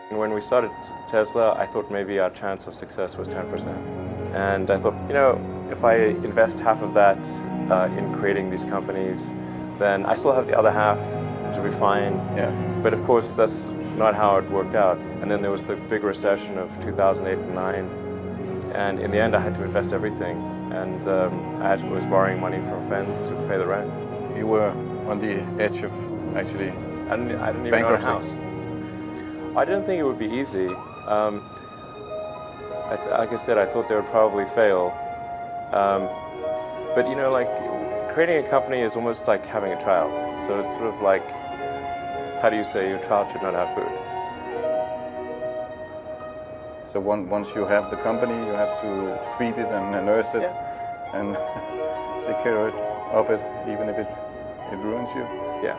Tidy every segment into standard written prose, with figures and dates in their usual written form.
When we started Tesla, I thought maybe our chance of success was 10%. And I thought, you know, if I invest half of that in creating these companies, then I still have the other half, which will be fine. Yeah. But of course, that's not how it worked out. And then there was the big recession of 2008 and 9. And in the end, I had to invest everything. And I actually was borrowing money from friends to pay the rent. You were on the edge of actually I didn't even own a house. I didn't think it would be easy. Like I said, I thought they would probably fail. But you know, like creating a company is almost like having a child. So it's sort of like, how do you say your child should not have food? So once you have the company, you have to feed it and nurse it, and take care of it, even if it ruins you. Yeah.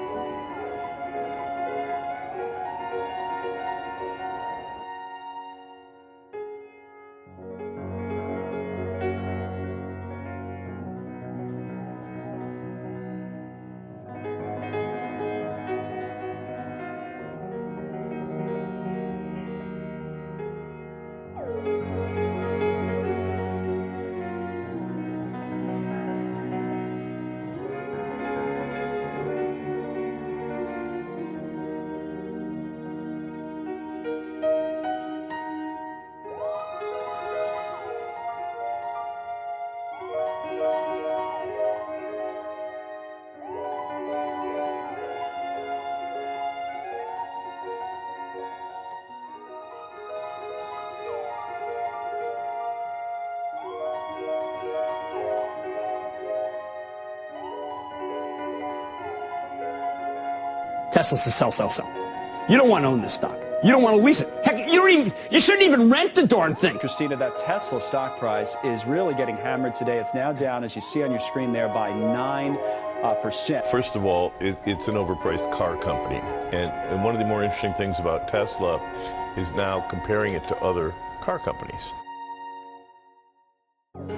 Tesla's to sell, sell, sell. You don't want to own this stock. You don't want to lease it. Heck, you shouldn't even rent the darn thing. Christina, that Tesla stock price is really getting hammered today. It's now down, as you see on your screen there, by 9%. First of all, it's an overpriced car company. And one of the more interesting things about Tesla is now comparing it to other car companies.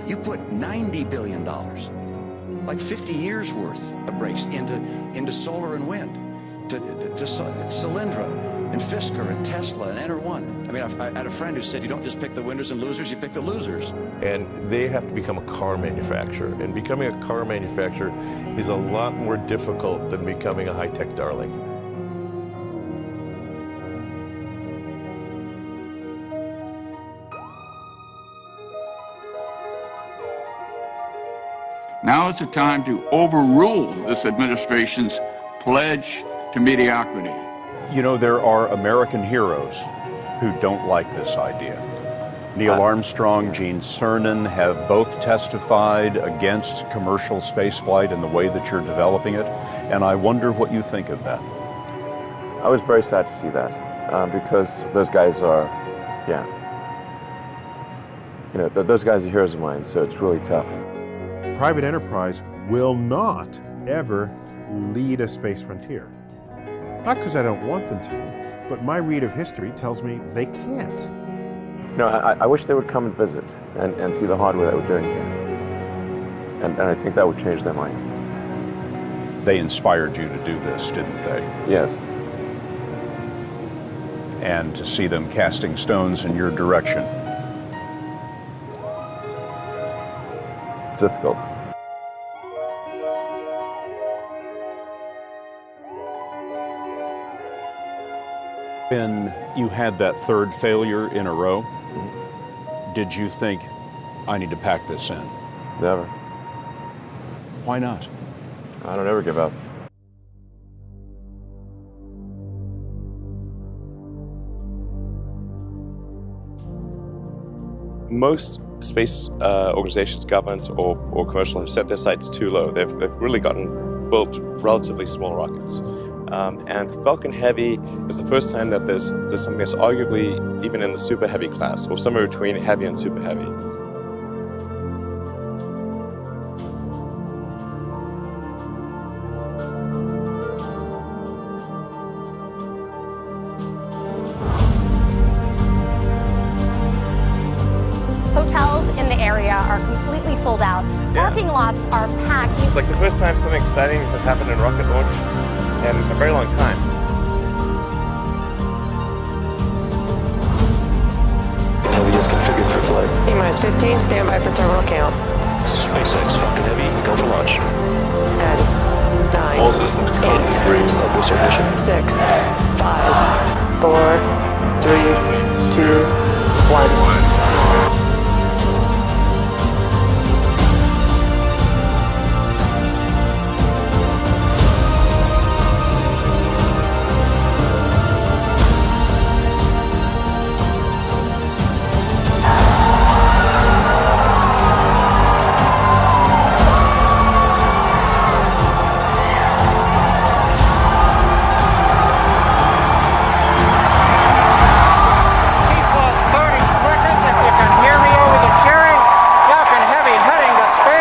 You put $90 billion, like 50 years worth of brakes into solar and wind, to Solyndra and Fisker and Tesla and Enter1. I mean, I had a friend who said you don't just pick the winners and losers, you pick the losers. And they have to become a car manufacturer. And becoming a car manufacturer is a lot more difficult than becoming a high-tech darling. Now is the time to overrule this administration's pledge to mediocrity. You know, there are American heroes who don't like this idea. Neil Armstrong, Gene Cernan have both testified against commercial spaceflight and the way that you're developing it, and I wonder what you think of that. I was very sad to see that because those guys are, those guys are heroes of mine, so it's really tough. Private enterprise will not ever lead a space frontier. Not because I don't want them to, but my read of history tells me they can't. You know, I wish they would come and visit and see the hardware that we're doing here. And I think that would change their mind. They inspired you to do this, didn't they? Yes. And to see them casting stones in your direction. It's difficult. When you had that third failure in a row, did you think, I need to pack this in? Never. Why not? I don't ever give up. Most space organizations, government or commercial, have set their sights too low. They've really built relatively small rockets. And Falcon Heavy is the first time that there's something that's arguably even in the super heavy class, or somewhere between heavy and super heavy. Hotels in the area are completely sold out. Parking lots are packed. It's like the first time something exciting has happened in rocket launch in a very long time. 15, stand by for terminal count. SpaceX Falcon Heavy, go for launch. 10, 9, All systems go. 8, Booster ignition. 6, 5, 4, 3, 2, 1.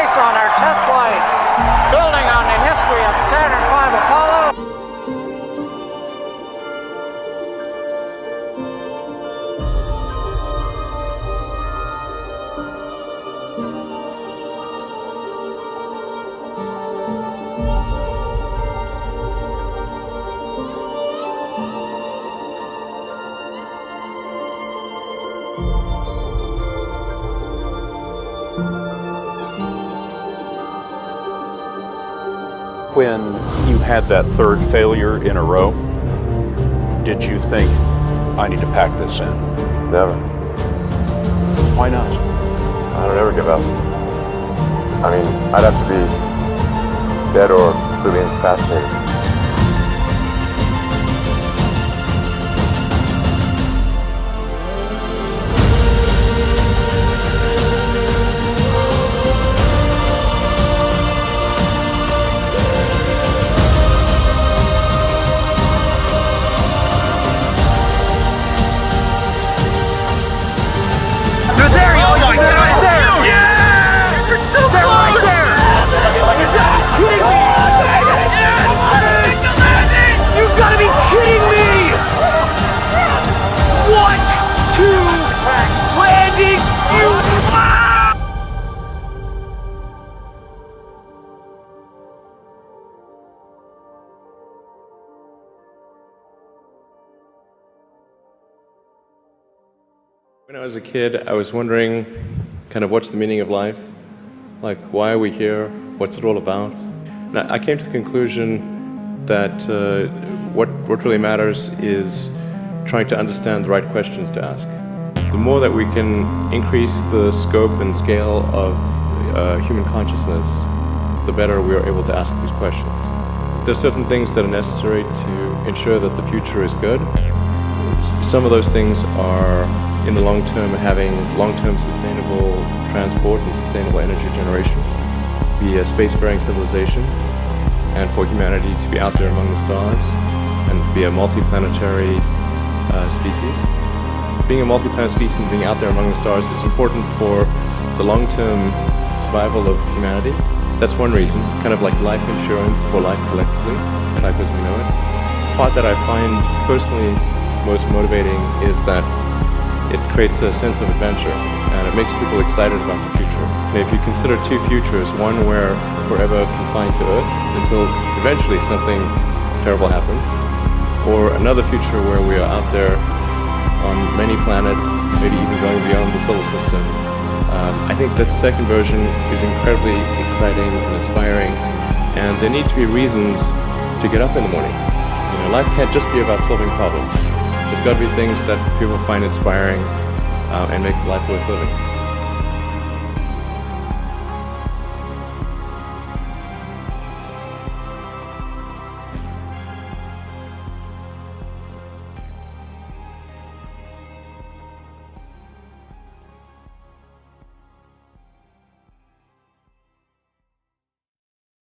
On our test flight, building on the history of Saturn V Apollo. When you had that third failure in a row, did you think, I need to pack this in? Never. Why not? I don't ever give up. I mean, I'd have to be dead or completely incapacitated. When I was a kid, I was wondering kind of what's the meaning of life? Like, why are we here? What's it all about? And I came to the conclusion that what really matters is trying to understand the right questions to ask. The more that we can increase the scope and scale of human consciousness, the better we are able to ask these questions. There are certain things that are necessary to ensure that the future is good. Some of those things are, in the long term, having long-term sustainable transport and sustainable energy generation, be a spacefaring civilization, and for humanity to be out there among the stars and be a multi-planetary species. Being a multi-planet species and being out there among the stars is important for the long-term survival of humanity. That's one reason, kind of like life insurance for life collectively, life as we know it. The part that I find personally most motivating is that it creates a sense of adventure and it makes people excited about the future. And if you consider two futures, one where we're forever confined to Earth until eventually something terrible happens, or another future where we are out there on many planets, maybe even going beyond the solar system, I think that second version is incredibly exciting and inspiring, and there need to be reasons to get up in the morning. You know, life can't just be about solving problems. There's got to be things that people find inspiring and make life worth living.